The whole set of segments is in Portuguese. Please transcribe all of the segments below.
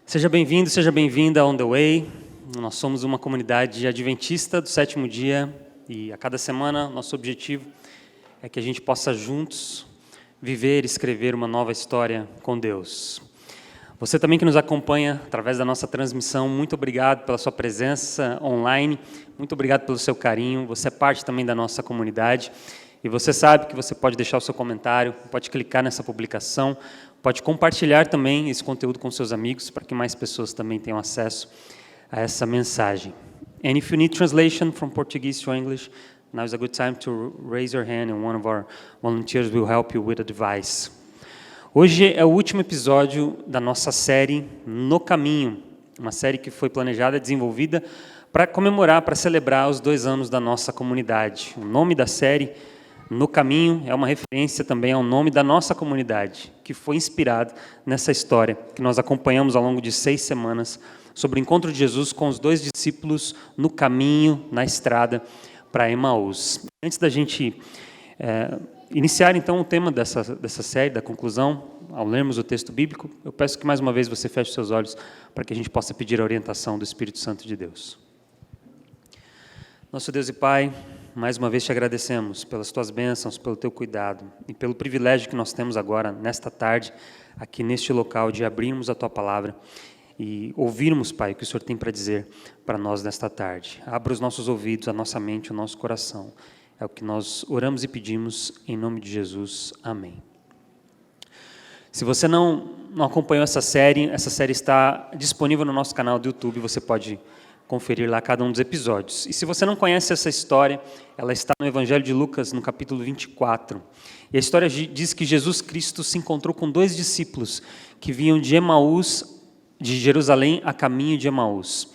Seja bem-vindo, seja bem-vinda a On The Way. Nós somos uma comunidade adventista do sétimo dia e a cada semana nosso objetivo é que a gente possa juntos viver e escrever uma nova história com Deus. Você também que nos acompanha através da nossa transmissão, muito obrigado pela sua presença online, muito obrigado pelo seu carinho, você é parte também da nossa comunidade e você sabe que você pode deixar o seu comentário, pode clicar nessa publicação, pode compartilhar também esse conteúdo com seus amigos para que mais pessoas também tenham acesso a essa mensagem. And if you need translation from Portuguese to English, now is a good time to raise your hand and one of our volunteers will help you with a device. Hoje é o último episódio da nossa série No Caminho, uma série que foi planejada e desenvolvida para comemorar, para celebrar os 2 anos da nossa comunidade. O nome da série No Caminho é uma referência também ao nome da nossa comunidade, que foi inspirado nessa história que nós acompanhamos ao longo de 6 semanas sobre o encontro de Jesus com os 2 discípulos no caminho, na estrada para Emaús. Antes da gente iniciar então o tema dessa série, da conclusão, ao lermos o texto bíblico, eu peço que mais uma vez você feche seus olhos para que a gente possa pedir a orientação do Espírito Santo de Deus. Nosso Deus e Pai, mais uma vez te agradecemos pelas tuas bênçãos, pelo teu cuidado e pelo privilégio que nós temos agora, nesta tarde, aqui neste local, de abrirmos a tua palavra e ouvirmos, Pai, o que o Senhor tem para dizer para nós nesta tarde. Abra os nossos ouvidos, a nossa mente, o nosso coração. É o que nós oramos e pedimos em nome de Jesus. Amém. Se você não acompanhou essa série está disponível no nosso canal do YouTube, você pode conferir lá cada um dos episódios. E se você não conhece essa história, ela está no Evangelho de Lucas, no capítulo 24. E a história diz que Jesus Cristo se encontrou com 2 discípulos que vinham de Emaús, de Jerusalém a caminho de Emaús.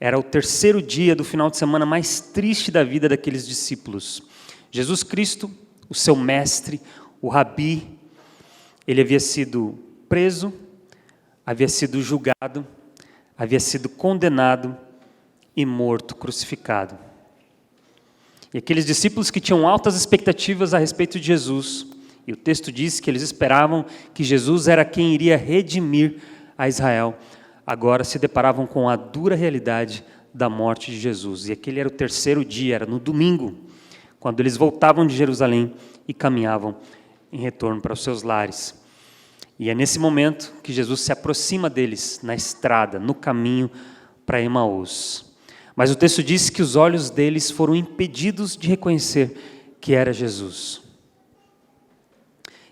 Era o 3º dia do final de semana mais triste da vida daqueles discípulos. Jesus Cristo, o seu mestre, o Rabi, ele havia sido preso, havia sido julgado, havia sido condenado e morto, crucificado. E aqueles discípulos que tinham altas expectativas a respeito de Jesus, e o texto diz que eles esperavam que Jesus era quem iria redimir a Israel, agora se deparavam com a dura realidade da morte de Jesus. E aquele era o 3º dia, era no domingo, quando eles voltavam de Jerusalém e caminhavam em retorno para os seus lares. E é nesse momento que Jesus se aproxima deles na estrada, no caminho para Emaús. Mas o texto diz que os olhos deles foram impedidos de reconhecer que era Jesus.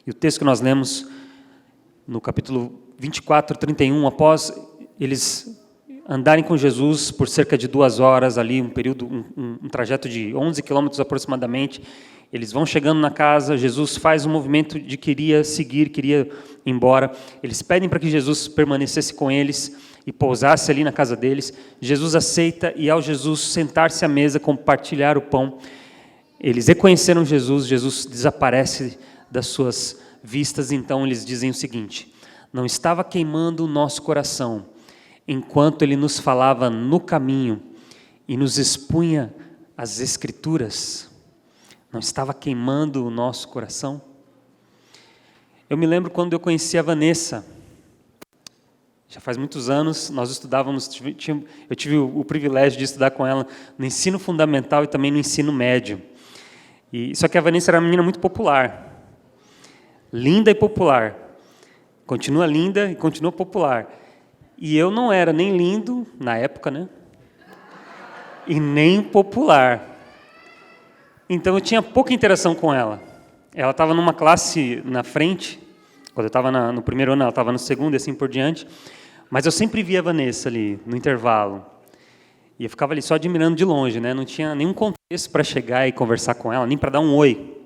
E o texto que nós lemos no capítulo 24, 31, após eles andarem com Jesus por cerca de 2 horas, ali um trajeto de 11 quilômetros aproximadamente, eles vão chegando na casa, Jesus faz um movimento de queria ir embora, eles pedem para que Jesus permanecesse com eles e pousasse ali na casa deles. Jesus aceita e ao Jesus sentar-se à mesa, compartilhar o pão, eles reconheceram Jesus, Jesus desaparece das suas vistas, então eles dizem o seguinte: não estava queimando o nosso coração enquanto ele nos falava no caminho e nos expunha as Escrituras? Não estava queimando o nosso coração? Eu me lembro quando eu conheci a Vanessa, já faz muitos anos, nós estudávamos, eu tive o privilégio de estudar com ela no ensino fundamental e também no ensino médio. Só que a Vanessa era uma menina muito popular, linda e popular, continua linda e continua popular. E eu não era nem lindo, na época, né? E nem popular. Então eu tinha pouca interação com ela. Ela estava numa classe na frente, quando eu estava no 1º ano, ela estava no 2º e assim por diante. Mas eu sempre via a Vanessa ali, no intervalo. E eu ficava ali só admirando de longe, né? Não tinha nenhum contexto para chegar e conversar com ela, nem para dar um oi.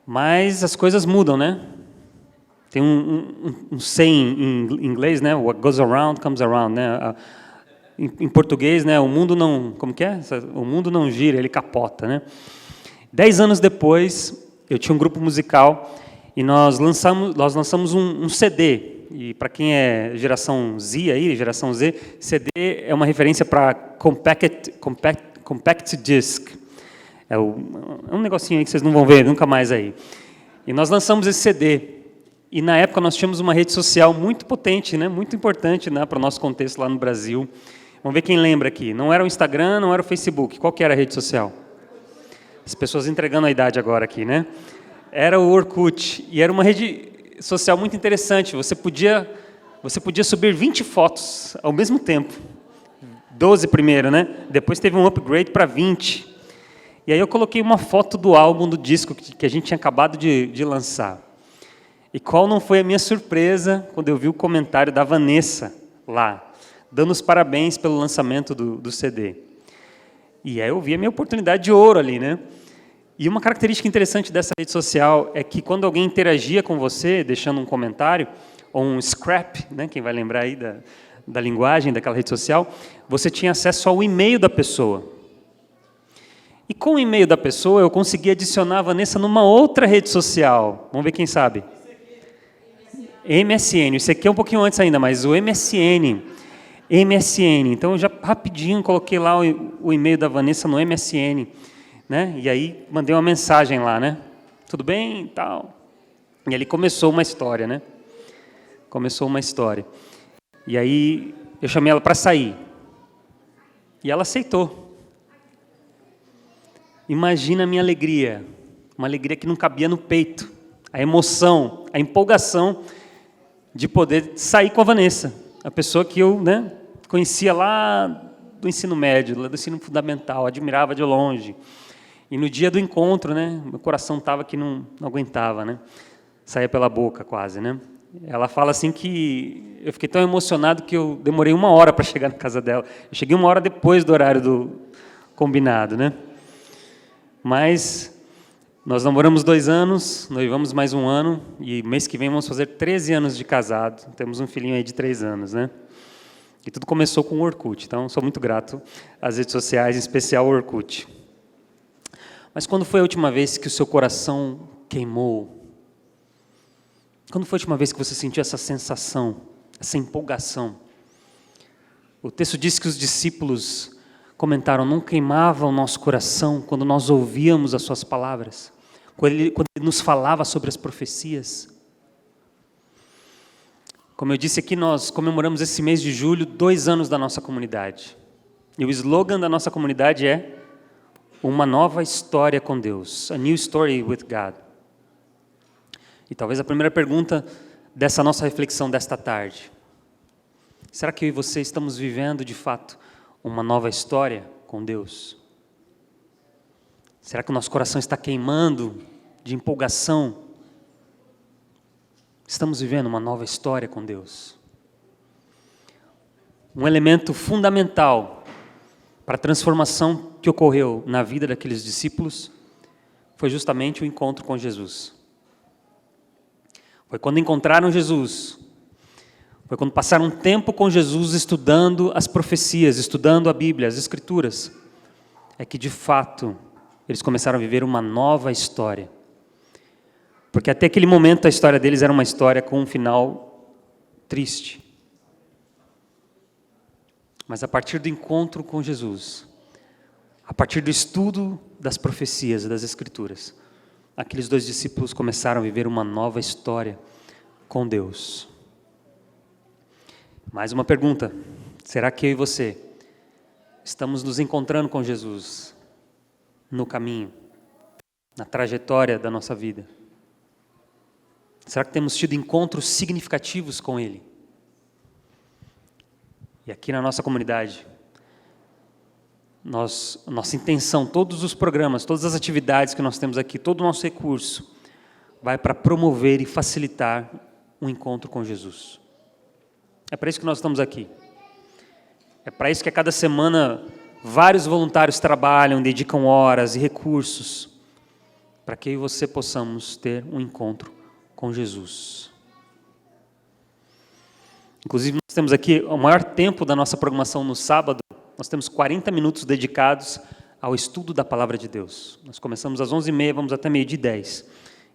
Mas as coisas mudam, né? Tem um saying em inglês, né? What goes around comes around, né? Em português, né? O mundo não... Como que é? O mundo não gira, ele capota, né? 10 anos depois, eu tinha um grupo musical e nós lançamos um CD. E para quem é geração Z aí, geração Z, CD é uma referência para compact disc. É um negocinho aí que vocês não vão ver nunca mais aí. E nós lançamos esse CD. E na época nós tínhamos uma rede social muito potente, né? Muito importante, né? Para o nosso contexto lá no Brasil. Vamos ver quem lembra aqui. Não era o Instagram, não era o Facebook. Qual que era a rede social? As pessoas entregando a idade agora aqui, né? Era o Orkut. E era uma rede social muito interessante. Você podia subir 20 fotos ao mesmo tempo. 12 primeiro, né? Depois teve um upgrade para 20. E aí eu coloquei uma foto do álbum, do disco que a gente tinha acabado de lançar. E qual não foi a minha surpresa quando eu vi o comentário da Vanessa lá, dando os parabéns pelo lançamento do CD. E aí eu vi a minha oportunidade de ouro ali, né? E uma característica interessante dessa rede social é que quando alguém interagia com você, deixando um comentário, ou um scrap, né? Quem vai lembrar aí da linguagem daquela rede social, você tinha acesso ao e-mail da pessoa. E com o e-mail da pessoa, eu consegui adicionar a Vanessa numa outra rede social. Vamos ver quem sabe. MSN. Isso aqui é um pouquinho antes ainda, mas o MSN. Então, eu já rapidinho coloquei lá o e-mail da Vanessa no MSN. Né? E aí, mandei uma mensagem lá, né? Tudo bem e tal. E ali começou uma história, né? E aí, eu chamei ela para sair. E ela aceitou. Imagina a minha alegria. Uma alegria que não cabia no peito. A emoção, a empolgação de poder sair com a Vanessa. A pessoa que eu, né, conhecia lá do ensino médio, lá do ensino fundamental, admirava de longe. E no dia do encontro, né, meu coração estava que não aguentava, né? Saía pela boca quase, né? Ela fala assim que eu fiquei tão emocionado que eu demorei 1 hora para chegar na casa dela. Eu cheguei 1 hora depois do horário do combinado, né? Mas nós namoramos 2 anos, noivamos mais 1 ano, e mês que vem vamos fazer 13 anos de casado. Temos um filhinho aí de 3 anos, né? E tudo começou com o Orkut, então sou muito grato às redes sociais, em especial ao Orkut. Mas quando foi a última vez que o seu coração queimou? Quando foi a última vez que você sentiu essa sensação, essa empolgação? O texto diz que os discípulos comentaram, não queimava o nosso coração quando nós ouvíamos as suas palavras, quando ele nos falava sobre as profecias. Como eu disse aqui, nós comemoramos esse mês de julho 2 anos da nossa comunidade. E o slogan da nossa comunidade é uma nova história com Deus, a new story with God. E talvez a primeira pergunta dessa nossa reflexão desta tarde, será que eu e você estamos vivendo de fato uma nova história com Deus? Será que o nosso coração está queimando de empolgação? Estamos vivendo uma nova história com Deus? Um elemento fundamental para a transformação que ocorreu na vida daqueles discípulos foi justamente o encontro com Jesus. Foi quando encontraram Jesus, foi quando passaram um tempo com Jesus estudando as profecias, estudando a Bíblia, as Escrituras, é que de fato eles começaram a viver uma nova história. Porque até aquele momento a história deles era uma história com um final triste. Mas a partir do encontro com Jesus, a partir do estudo das profecias e das Escrituras, aqueles 2 discípulos começaram a viver uma nova história com Deus. Mais uma pergunta, será que eu e você estamos nos encontrando com Jesus no caminho, na trajetória da nossa vida? Será que temos tido encontros significativos com Ele? E aqui na nossa comunidade, nossa intenção, todos os programas, todas as atividades que nós temos aqui, todo o nosso recurso, vai para promover e facilitar um encontro com Jesus. É para isso que nós estamos aqui. É para isso que a cada semana vários voluntários trabalham, dedicam horas e recursos, para que eu e você possamos ter um encontro com Jesus. Inclusive, nós temos aqui o maior tempo da nossa programação no sábado. Nós temos 40 minutos dedicados ao estudo da Palavra de Deus. Nós começamos às 11h30, vamos até 12h10,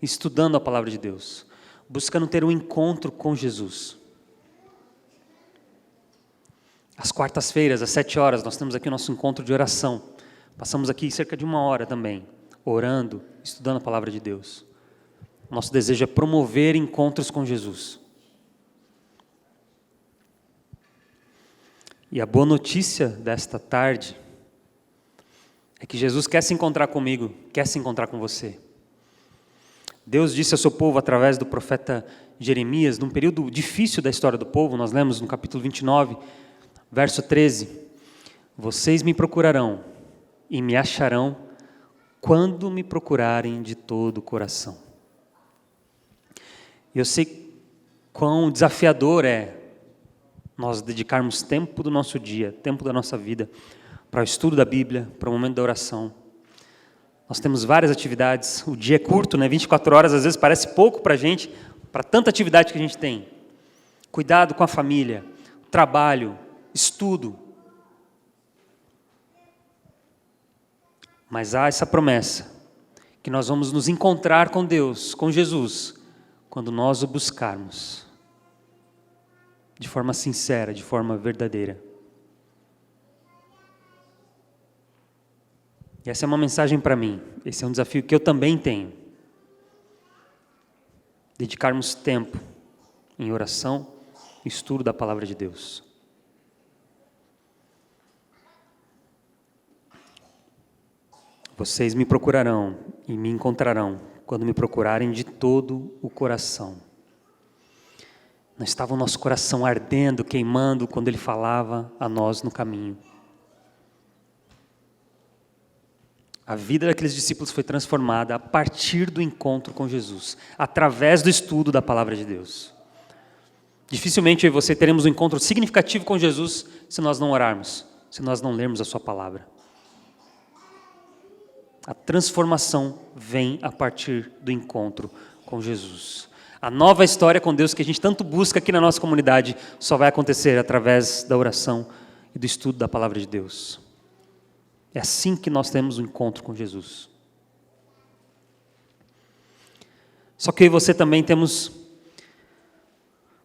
estudando a Palavra de Deus, buscando ter um encontro com Jesus. Às quartas-feiras, às 7h, nós temos aqui o nosso encontro de oração. Passamos aqui cerca de 1 hora também, orando, estudando a Palavra de Deus. nosso desejo é promover encontros com Jesus. E a boa notícia desta tarde é que Jesus quer se encontrar comigo, quer se encontrar com você. Deus disse ao seu povo através do profeta Jeremias, num período difícil da história do povo, nós lemos no capítulo 29, verso 13: vocês me procurarão e me acharão quando me procurarem de todo o coração. Eu sei quão desafiador é nós dedicarmos tempo do nosso dia, tempo da nossa vida, para o estudo da Bíblia, para o momento da oração. Nós temos várias atividades, o dia é curto, né? 24 horas às vezes parece pouco para a gente, para tanta atividade que a gente tem. Cuidado com a família, trabalho, estudo. Mas há essa promessa, que nós vamos nos encontrar com Deus, com Jesus, quando nós o buscarmos, de forma sincera, de forma verdadeira. E essa é uma mensagem para mim, esse é um desafio que eu também tenho. Dedicarmos tempo em oração e estudo da Palavra de Deus. Vocês me procurarão e me encontrarão quando me procurarem de todo o coração. Não estava o nosso coração ardendo, queimando, quando Ele falava a nós no caminho. A vida daqueles discípulos foi transformada a partir do encontro com Jesus, através do estudo da Palavra de Deus. Dificilmente eu e você teremos um encontro significativo com Jesus se nós não orarmos, se nós não lermos a sua palavra. A transformação vem a partir do encontro com Jesus. A nova história com Deus que a gente tanto busca aqui na nossa comunidade só vai acontecer através da oração e do estudo da palavra de Deus. É assim que nós temos um encontro com Jesus. Só que eu e você também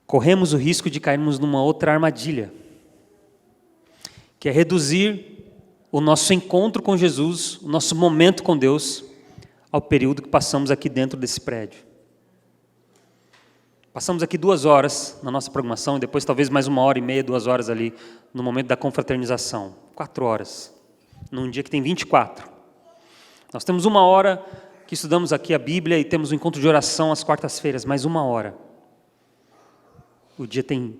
corremos o risco de cairmos numa outra armadilha, que é reduzir o nosso encontro com Jesus, o nosso momento com Deus, ao período que passamos aqui dentro desse prédio. Passamos aqui 2 horas na nossa programação, e depois talvez mais 1h30, 2 horas ali, no momento da confraternização. 4 horas, num dia que tem 24. Nós temos 1 hora que estudamos aqui a Bíblia e temos um encontro de oração às quartas-feiras, mais 1 hora.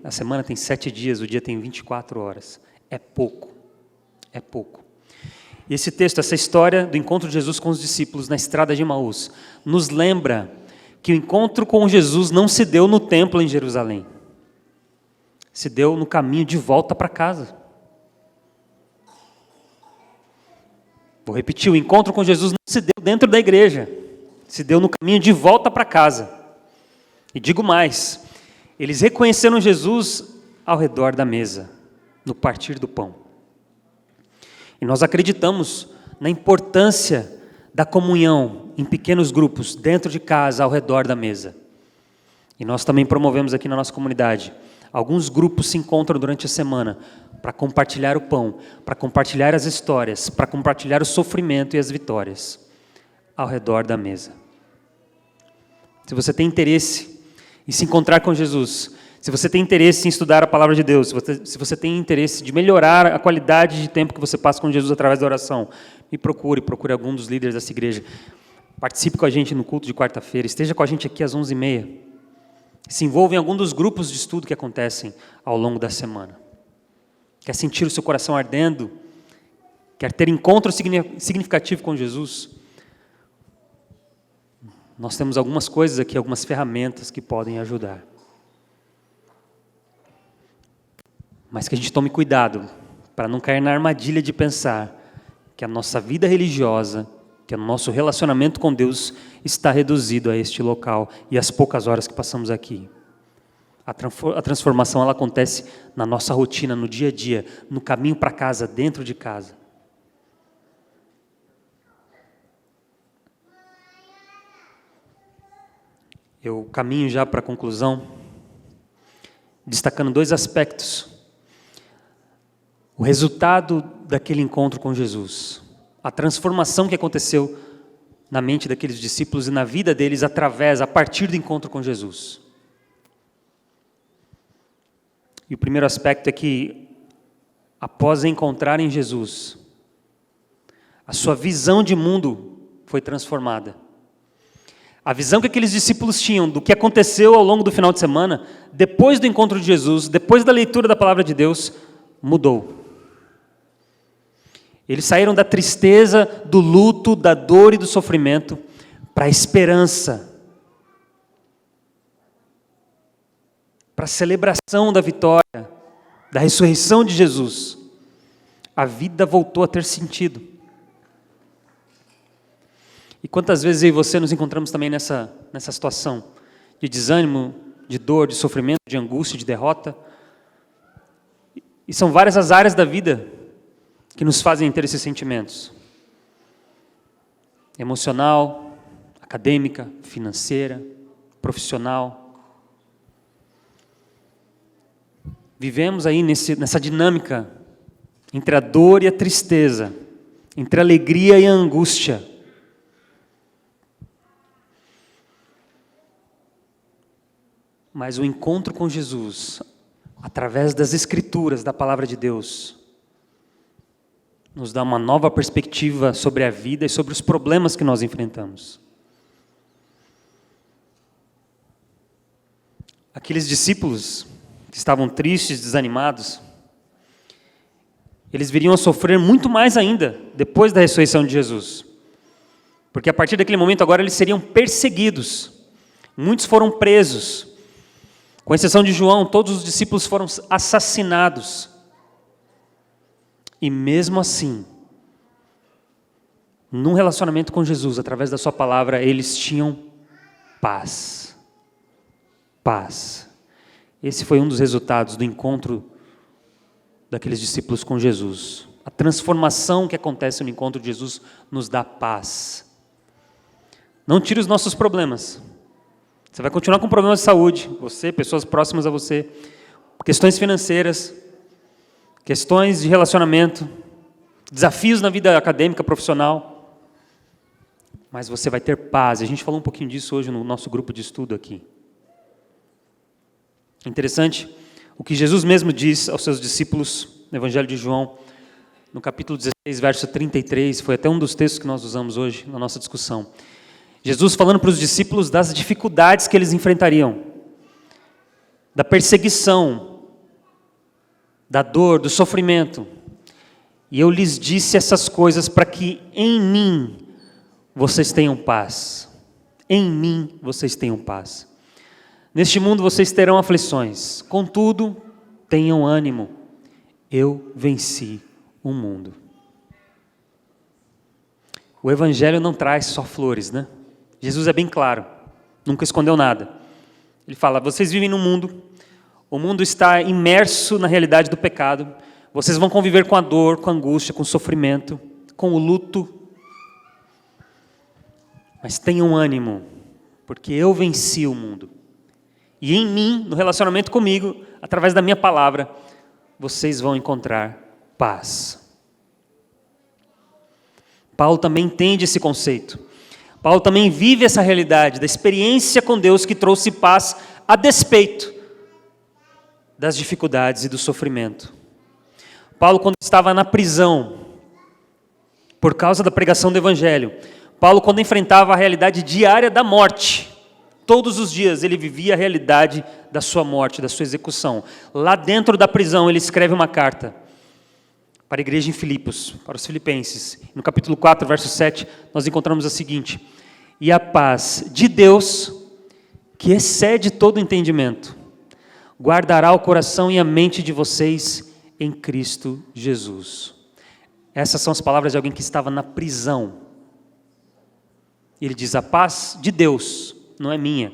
A semana tem 7 dias, o dia tem 24 horas. É pouco. É pouco. E esse texto, essa história do encontro de Jesus com os discípulos na estrada de Emaús, nos lembra que o encontro com Jesus não se deu no templo em Jerusalém. Se deu no caminho de volta para casa. Vou repetir, o encontro com Jesus não se deu dentro da igreja. Se deu no caminho de volta para casa. E digo mais, eles reconheceram Jesus ao redor da mesa, no partir do pão. E nós acreditamos na importância da comunhão em pequenos grupos, dentro de casa, ao redor da mesa. E nós também promovemos aqui na nossa comunidade. Alguns grupos se encontram durante a semana para compartilhar o pão, para compartilhar as histórias, para compartilhar o sofrimento e as vitórias, ao redor da mesa. Se você tem interesse em se encontrar com Jesus, se você tem interesse em estudar a Palavra de Deus, se você tem interesse de melhorar a qualidade de tempo que você passa com Jesus através da oração, me procure algum dos líderes dessa igreja. Participe com a gente no culto de quarta-feira, esteja com a gente aqui às 11h30. Se envolva em algum dos grupos de estudo que acontecem ao longo da semana. Quer sentir o seu coração ardendo? Quer ter encontro significativo com Jesus? Nós temos algumas coisas aqui, algumas ferramentas que podem ajudar. Mas que a gente tome cuidado para não cair na armadilha de pensar que a nossa vida religiosa, que o nosso relacionamento com Deus está reduzido a este local e às poucas horas que passamos aqui. A transformação ela acontece na nossa rotina, no dia a dia, no caminho para casa, dentro de casa. Eu caminho já para a conclusão, destacando 2 aspectos. O resultado daquele encontro com Jesus, a transformação que aconteceu na mente daqueles discípulos e na vida deles a partir do encontro com Jesus. E o primeiro aspecto é que, após encontrarem Jesus, a sua visão de mundo foi transformada. A visão que aqueles discípulos tinham do que aconteceu ao longo do final de semana, depois do encontro de Jesus, depois da leitura da palavra de Deus, mudou. Eles saíram da tristeza, do luto, da dor e do sofrimento para a esperança, para a celebração da vitória, da ressurreição de Jesus. A vida voltou a ter sentido. E quantas vezes eu e você nos encontramos também nessa situação de desânimo, de dor, de sofrimento, de angústia, de derrota. E são várias as áreas da vida que nos fazem ter esses sentimentos. Emocional, acadêmica, financeira, profissional. Vivemos aí nessa dinâmica entre a dor e a tristeza, entre a alegria e a angústia. Mas o encontro com Jesus, através das Escrituras, da Palavra de Deus, nos dá uma nova perspectiva sobre a vida e sobre os problemas que nós enfrentamos. Aqueles discípulos que estavam tristes, desanimados, eles viriam a sofrer muito mais ainda depois da ressurreição de Jesus. Porque a partir daquele momento agora eles seriam perseguidos. Muitos foram presos. Com exceção de João, todos os discípulos foram assassinados. E mesmo assim, num relacionamento com Jesus, através da sua palavra, eles tinham paz. Paz. Esse foi um dos resultados do encontro daqueles discípulos com Jesus. A transformação que acontece no encontro de Jesus nos dá paz. Não tire os nossos problemas. Você vai continuar com problemas de saúde, você, pessoas próximas a você, questões financeiras, questões de relacionamento, desafios na vida acadêmica, profissional, mas você vai ter paz. A gente falou um pouquinho disso hoje no nosso grupo de estudo aqui. Interessante o que Jesus mesmo diz aos seus discípulos no Evangelho de João, no capítulo 16, verso 33, foi até um dos textos que nós usamos hoje na nossa discussão. Jesus falando para os discípulos das dificuldades que eles enfrentariam, da perseguição, da dor, do sofrimento. E eu lhes disse essas coisas para que em mim vocês tenham paz. Em mim vocês tenham paz. Neste mundo vocês terão aflições, contudo, tenham ânimo. Eu venci o mundo. O Evangelho não traz só flores, né? Jesus é bem claro, nunca escondeu nada. Ele fala, vocês vivem no mundo, o mundo está imerso na realidade do pecado, vocês vão conviver com a dor, com a angústia, com o sofrimento, com o luto. Mas tenham ânimo, porque eu venci o mundo. E em mim, no relacionamento comigo, através da minha palavra, vocês vão encontrar paz. Paulo também entende esse conceito. Paulo também vive essa realidade da experiência com Deus que trouxe paz a despeito das dificuldades e do sofrimento. Paulo, quando estava na prisão, por causa da pregação do Evangelho, Paulo, quando enfrentava a realidade diária da morte, todos os dias ele vivia a realidade da sua morte, da sua execução. Lá dentro da prisão ele escreve uma carta para a igreja em Filipos, para os filipenses. No capítulo 4, verso 7, nós encontramos a seguinte: e a paz de Deus, que excede todo entendimento, guardará o coração e a mente de vocês em Cristo Jesus. Essas são as palavras de alguém que estava na prisão. Ele diz, a paz de Deus, não é minha.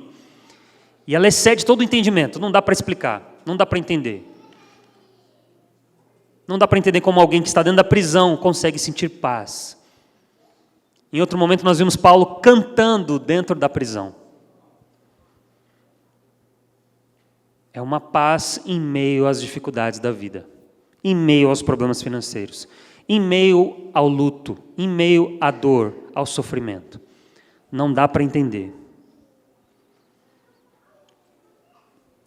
E ela excede todo o entendimento, não dá para explicar, não dá para entender. Não dá para entender como alguém que está dentro da prisão consegue sentir paz. Em outro momento nós vimos Paulo cantando dentro da prisão. É uma paz em meio às dificuldades da vida, em meio aos problemas financeiros, em meio ao luto, em meio à dor, ao sofrimento. não dá para entender.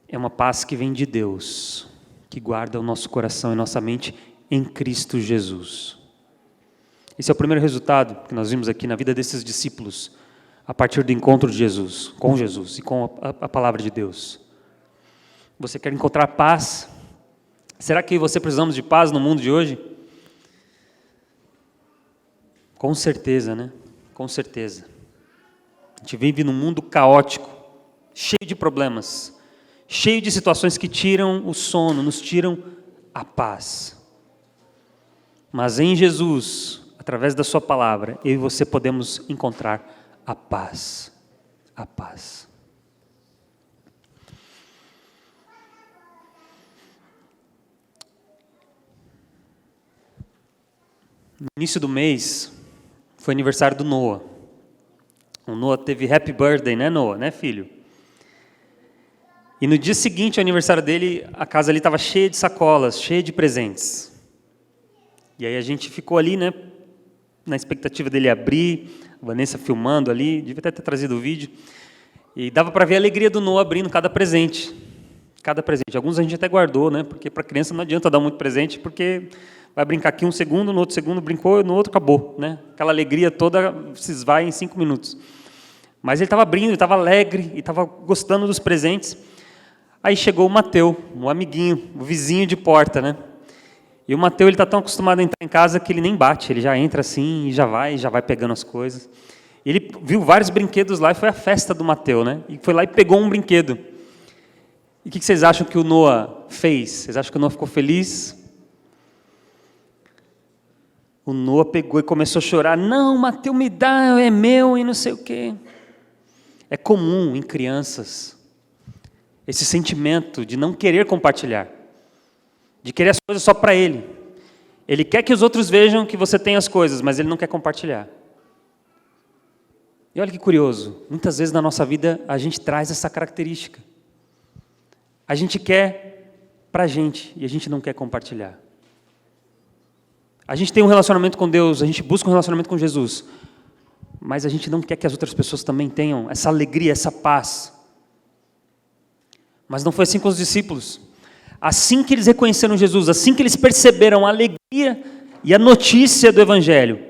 É uma paz que vem de Deus, que guarda o nosso coração e nossa mente em Cristo Jesus. Esse é o primeiro resultado que nós vimos aqui na vida desses discípulos, a partir do encontro de Jesus, com Jesus e com a palavra de Deus. Você quer encontrar paz? Será que você precisamos de paz no mundo de hoje? Com certeza, né? Com certeza. A gente vive num mundo caótico, cheio de problemas, cheio de situações que tiram o sono, nos tiram a paz. Mas em Jesus, através da sua palavra, eu e você podemos encontrar a paz. A paz. No início do mês, foi aniversário do Noah. O Noah teve happy birthday, né, Noah? Né, filho? E no dia seguinte ao aniversário dele, a casa ali estava cheia de sacolas, cheia de presentes. E aí a gente ficou ali, né, na expectativa dele abrir, a Vanessa filmando ali, devia até ter trazido o vídeo. E dava para ver a alegria do Noah abrindo cada presente. Cada presente. Alguns a gente até guardou, né, porque para criança não adianta dar muito presente, porque vai brincar aqui um segundo, no outro segundo brincou, no outro acabou, né? Aquela alegria toda se esvai em 5 minutos. Mas ele estava abrindo, ele estava alegre, e estava gostando dos presentes. Aí chegou o Mateu, o amiguinho, o vizinho de porta, né? E o Mateu, ele está tão acostumado a entrar em casa que ele nem bate, ele já entra assim e já vai pegando as coisas. Ele viu vários brinquedos lá e foi a festa do Mateu, né? E foi lá e pegou um brinquedo. E o que vocês acham que o Noah fez? Vocês acham que o Noah ficou feliz? O Noah pegou e começou a chorar. Não, Mateu, me dá, é meu e não sei o quê. É comum em crianças esse sentimento de não querer compartilhar, de querer as coisas só para ele. Ele quer que os outros vejam que você tem as coisas, mas ele não quer compartilhar. E olha que curioso, muitas vezes na nossa vida a gente traz essa característica. A gente quer para a gente e a gente não quer compartilhar. A gente tem um relacionamento com Deus, a gente busca um relacionamento com Jesus, mas a gente não quer que as outras pessoas também tenham essa alegria, essa paz. Mas não foi assim com os discípulos. Assim que eles reconheceram Jesus, assim que eles perceberam a alegria e a notícia do Evangelho,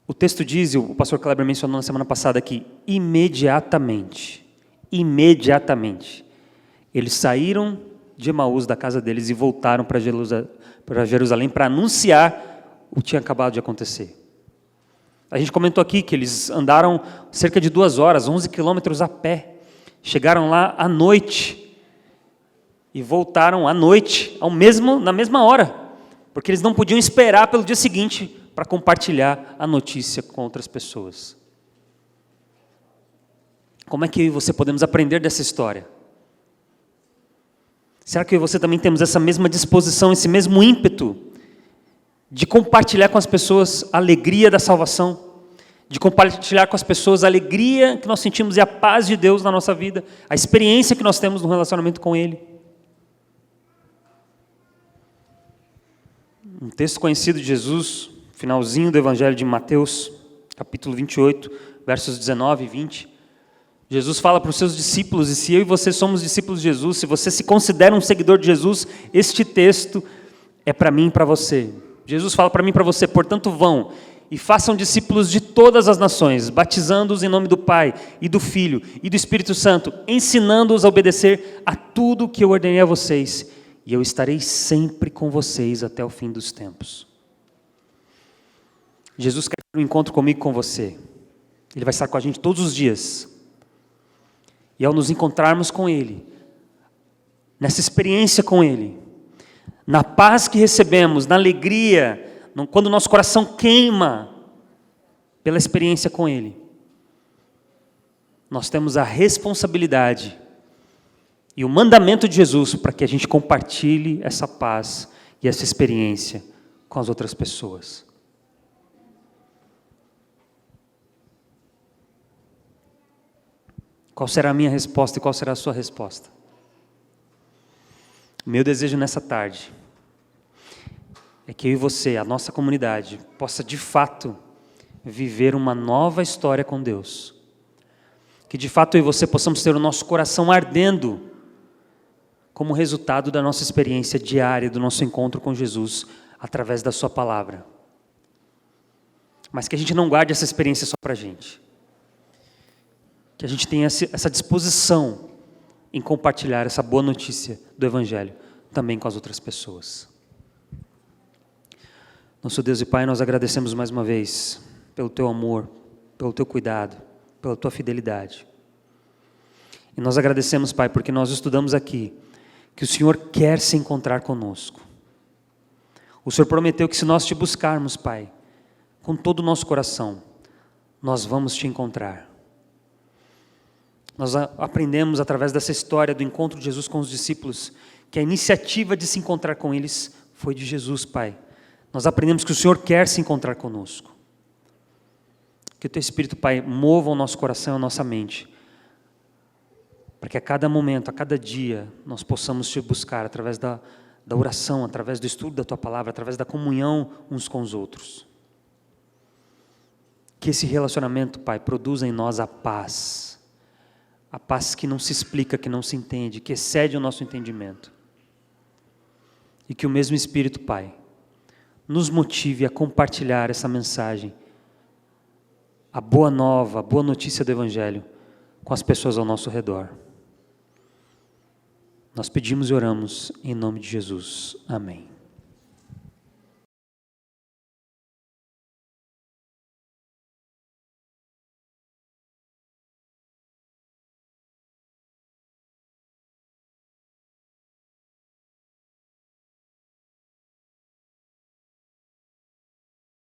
o texto diz, e o pastor Kleber mencionou na semana passada aqui, imediatamente, eles saíram de Emaús, da casa deles, e voltaram para Jerusalém para anunciar o que tinha acabado de acontecer. A gente comentou aqui que eles andaram cerca de 2 horas, 11 quilômetros a pé. Chegaram lá à noite e voltaram à noite, na mesma hora, porque eles não podiam esperar pelo dia seguinte para compartilhar a notícia com outras pessoas. Como é que eu e você podemos aprender dessa história? Será que eu e você também temos essa mesma disposição, esse mesmo ímpeto de compartilhar com as pessoas a alegria da salvação? De compartilhar com as pessoas a alegria que nós sentimos e a paz de Deus na nossa vida, a experiência que nós temos no relacionamento com Ele. Um texto conhecido de Jesus, finalzinho do Evangelho de Mateus, capítulo 28, versos 19 e 20. Jesus fala para os seus discípulos, e se eu e você somos discípulos de Jesus, se você se considera um seguidor de Jesus, este texto é para mim e para você. Jesus fala para mim e para você, portanto vão e façam discípulos de todas as nações, batizando-os em nome do Pai e do Filho e do Espírito Santo, ensinando-os a obedecer a tudo que eu ordenei a vocês, e eu estarei sempre com vocês até o fim dos tempos. Jesus quer ter um encontro comigo e com você. Ele vai estar com a gente todos os dias. E ao nos encontrarmos com Ele, nessa experiência com Ele, na paz que recebemos, na alegria, quando o nosso coração queima pela experiência com Ele, nós temos a responsabilidade e o mandamento de Jesus para que a gente compartilhe essa paz e essa experiência com as outras pessoas. Qual será a minha resposta e qual será a sua resposta? O meu desejo nessa tarde é que eu e você, a nossa comunidade, possa de fato viver uma nova história com Deus. Que de fato eu e você possamos ter o nosso coração ardendo como resultado da nossa experiência diária, do nosso encontro com Jesus, através da sua palavra. Mas que a gente não guarde essa experiência só para a gente. Que a gente tenha essa disposição em compartilhar essa boa notícia do Evangelho também com as outras pessoas. Nosso Deus e Pai, nós agradecemos mais uma vez pelo Teu amor, pelo Teu cuidado, pela Tua fidelidade. E nós agradecemos, Pai, porque nós estudamos aqui que o Senhor quer se encontrar conosco. O Senhor prometeu que se nós Te buscarmos, Pai, com todo o nosso coração, nós vamos Te encontrar. Nós aprendemos através dessa história do encontro de Jesus com os discípulos, que a iniciativa de se encontrar com eles foi de Jesus, Pai. Nós aprendemos que o Senhor quer se encontrar conosco. Que o Teu Espírito, Pai, mova o nosso coração e a nossa mente, para que a cada momento, a cada dia, nós possamos Te buscar através da oração, através do estudo da Tua palavra, através da comunhão uns com os outros. Que esse relacionamento, Pai, produza em nós a paz que não se explica, que não se entende, que excede o nosso entendimento. E que o mesmo Espírito, Pai, nos motive a compartilhar essa mensagem, a boa nova, a boa notícia do Evangelho, com as pessoas ao nosso redor. Nós pedimos e oramos em nome de Jesus. Amém.